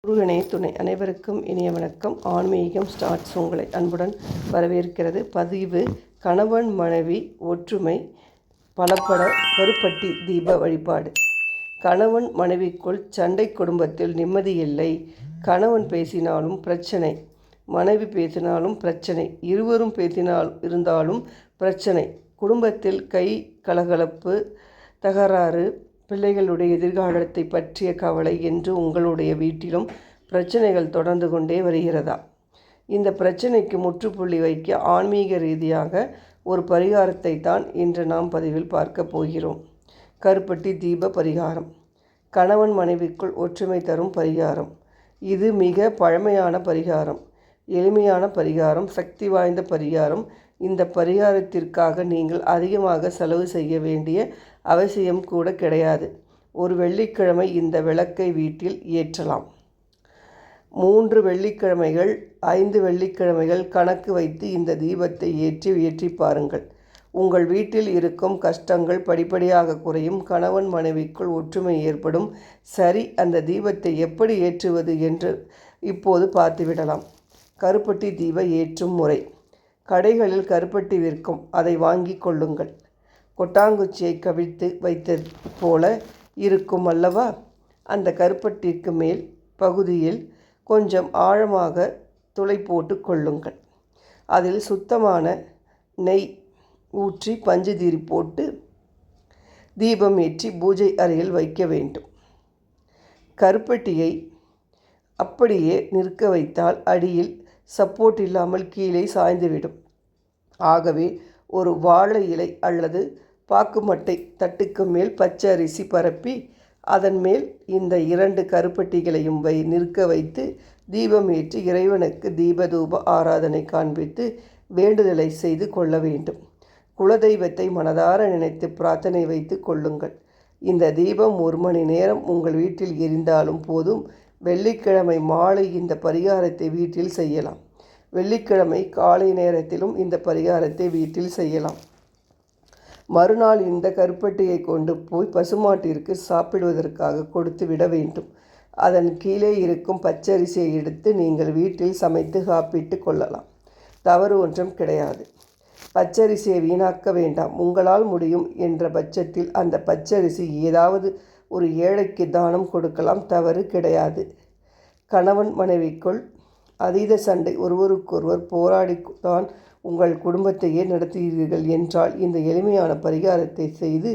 முருகனே துணை. அனைவருக்கும் இனிய வணக்கம். ஆன்மீகம் ஸ்டார்ட்ஸ் உங்களை அன்புடன் வரவேற்கிறது. பதிவு: கணவன் மனைவி ஒற்றுமை பலப்பட கருப்பட்டி தீப வழிபாடு. கணவன் மனைவிக்குள் சண்டை, குடும்பத்தில் நிம்மதியில்லை. கணவன் பேசினாலும் பிரச்சனை, மனைவி பேசினாலும் பிரச்சனை, இருவரும் இருந்தாலும் பிரச்சனை. குடும்பத்தில் கை கலகலப்பு, தகராறு, பிள்ளைகளுடைய எதிர்காலத்தை பற்றிய கவலை என்று உங்களுடைய வீட்டிலும் பிரச்சனைகள் தொடர்ந்து கொண்டே வருகிறதா? இந்த பிரச்சனைக்கு முற்றுப்புள்ளி வைக்க ஆன்மீக ரீதியாக ஒரு பரிகாரத்தை தான் இன்று நாம் பதிவில் பார்க்க போகிறோம். கருப்பட்டி தீப பரிகாரம். கணவன் மனைவிக்குள் ஒற்றுமை தரும் பரிகாரம். இது மிக பழமையான பரிகாரம், எளிமையான பரிகாரம், சக்தி வாய்ந்த பரிகாரம். இந்த பரிகாரத்திற்காக நீங்கள் அதிகமாக செலவு செய்ய வேண்டிய அவசியம் கூட கிடையாது. ஒரு வெள்ளிக்கிழமை இந்த விளக்கை வீட்டில் ஏற்றலாம். 3 வெள்ளிக்கிழமைகள், 5 வெள்ளிக்கிழமைகள் கணக்கு வைத்து இந்த தீபத்தை ஏற்றி பாருங்கள். உங்கள் வீட்டில் இருக்கும் கஷ்டங்கள் படிப்படியாக குறையும். கணவன் மனைவிக்குள் ஒற்றுமை ஏற்படும். சரி, அந்த தீபத்தை எப்படி ஏற்றுவது என்று இப்போது பார்த்துவிடலாம். கருப்பட்டி தீப ஏற்றும் முறை. கடைகளில் கருப்பட்டி விற்கும், அதை வாங்கி கொள்ளுங்கள். கொட்டாங்குச்சியை கவிழ்த்து வைத்தது போல இருக்கும் அல்லவா? அந்த கருப்பட்டிக்கு மேல் பகுதியில் கொஞ்சம் ஆழமாக துளை போட்டு கொள்ளுங்கள். அதில் சுத்தமான நெய் ஊற்றி பஞ்சுதிரி போட்டு தீபம் ஏற்றி பூஜை அறையில் வைக்க வேண்டும். கருப்பட்டியை அப்படியே நிற்க வைத்தால் அடியில் சப்போர்ட் இல்லாமல் கீழே சாய்ந்துவிடும். ஆகவே ஒரு வாழை இலை அல்லது பாக்குமட்டை தட்டுக்கு மேல் பச்சை அரிசி பரப்பி அதன் மேல் இந்த 2 கருப்பட்டிகளையும் நிற்க வைத்து தீபம் ஏற்றி இறைவனுக்கு தீபதூப ஆராதனை காண்பித்து வேண்டுதலை செய்து கொள்ள வேண்டும். குலதெய்வத்தை மனதார நினைத்து பிரார்த்தனை வைத்து கொள்ளுங்கள். இந்த தீபம் 1 மணி நேரம் உங்கள் வீட்டில் எரிந்தாலும் போதும். வெள்ளிக்கிழமை மாலை இந்த பரிகாரத்தை வீட்டில் செய்யலாம். வெள்ளிக்கிழமை காலை நேரத்திலும் இந்த பரிகாரத்தை வீட்டில் செய்யலாம். மறுநாள் இந்த கருப்பட்டியை கொண்டு போய் பசுமாட்டிற்கு சாப்பிடுவதற்காக கொடுத்து விட வேண்டும். அதன் கீழே இருக்கும் பச்சரிசியை எடுத்து நீங்கள் வீட்டில் சமைத்து சாப்பிட்டு கொள்ளலாம். தவறு ஒன்றும் கிடையாது. பச்சரிசியை வீணாக்க வேண்டாம். உங்களால் முடியும் என்ற பட்சத்தில் அந்த பச்சரிசி ஏதாவது ஒரு ஏழைக்கு தானம் கொடுக்கலாம். தவறு கிடையாது. கணவன் மனைவிக்குள் அதீத சண்டை, ஒருவருக்கொருவர் போராடித்தான் உங்கள் குடும்பத்தையே நடத்துகிறீர்கள் என்றால் இந்த எளிமையான பரிகாரத்தை செய்து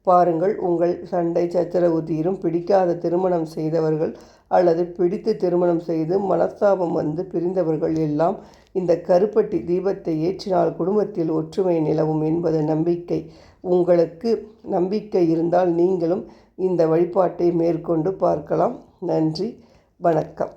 பாருங்கள். உங்கள் சண்டை சச்சரவு தீரும். பிடிக்காத திருமணம் செய்தவர்கள் அல்லது பிடித்து திருமணம் செய்து மனஸ்தாபம் வந்து பிரிந்தவர்கள் எல்லாம் இந்த கருப்பட்டி தீபத்தை ஏற்றினால் குடும்பத்தில் ஒற்றுமை நிலவும் என்பது நம்பிக்கை. உங்களுக்கு நம்பிக்கை இருந்தால் நீங்களும் இந்த வழிபாட்டை மேற்கொண்டு பார்க்கலாம். நன்றி, வணக்கம்.